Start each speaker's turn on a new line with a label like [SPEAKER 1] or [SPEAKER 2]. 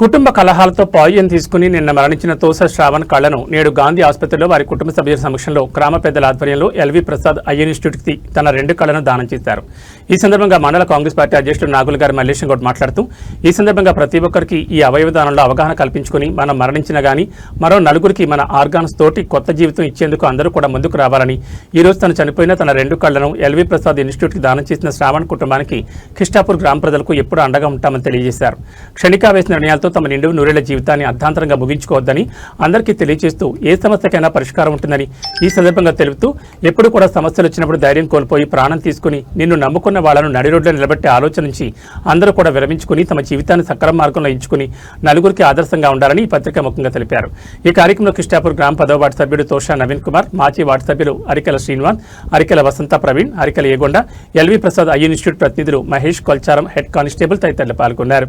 [SPEAKER 1] కుటుంబ కలహాలతో పాయిజన్ తీసుకుని నిన్న మరణించిన తోస శ్రావణ్ కళ్లను నేడు గాంధీ ఆసుపత్రిలో వారి కుటుంబ సభ్యుల సమక్షంలో గ్రామ పెద్దల ఆధ్వర్యంలో ఎల్వి ప్రసాద్ ఐ ఇన్స్టిట్యూట్కి తన 2 కళ్లను దానం చేశారు. ఈ సందర్భంగా మండల కాంగ్రెస్ పార్టీ అధ్యక్షుడు నాగుల్ గారి మల్లేశం గౌడ్ మాట్లాడుతూ ఈ సందర్భంగా ప్రతి ఒక్కరికి ఈ అవయవ దానంలో అవగాహన కల్పించుకుని మనం మరణించిన గానీ మరో నలుగురికి మన ఆర్గాన్స్ తోటి కొత్త జీవితం ఇచ్చేందుకు అందరూ కూడా ముందుకు రావాలని, ఈ రోజు తను చనిపోయిన తన 2 కళ్లను ఎల్వి ప్రసాద్ ఇన్స్టిట్యూట్కి దానం చేసిన శ్రావణ్ కుటుంబానికి కిష్టాపూర్ గ్రామ ప్రజలకు ఎప్పుడూ అండగా ఉంటామని తెలియజేశారు. క్షణికావేశ నిర్ణయాలతో తమ నిండు నూరేళ్ల జీవితాన్ని అర్థాంతరంగా ముగించుకోవద్దని అందరికీ తెలియజేస్తూ ఏ సమస్యకైనా పరిష్కారం ఉంటుందని ఈ సందర్భంగా తెలుపుతూ ఎప్పుడు కూడా సమస్యలు వచ్చినప్పుడు ధైర్యం కోల్పోయి ప్రాణం తీసుకుని నిన్ను నమ్ముకున్న వాళ్లను నడిరోడ్లో నిలబెట్టే ఆలోచన నుంచి అందరూ కూడా విరమించుకుని తమ జీవితాన్ని సక్రమ మార్గంలో ఎంచుకుని నలుగురికి ఆదర్శంగా ఉండాలని ఈ పత్రిక ముఖ్యంగా తెలిపారు. ఈ కార్యక్రమంలో కిష్టాపూర్ గ్రామ 10వ వార్డు సభ్యుడు తోషా నవీన్ కుమార్, మాజీ వార్డు సభ్యులు అరికెల శ్రీనివాస్, అరికెల Vasantha Praveen, Arikela Egonda, L V Prasad eye institute ప్రతినిధులు మహేష్ కొల్చారం, హెడ్ కానిస్టేబుల్ తదితరులు పాల్గొన్నారు.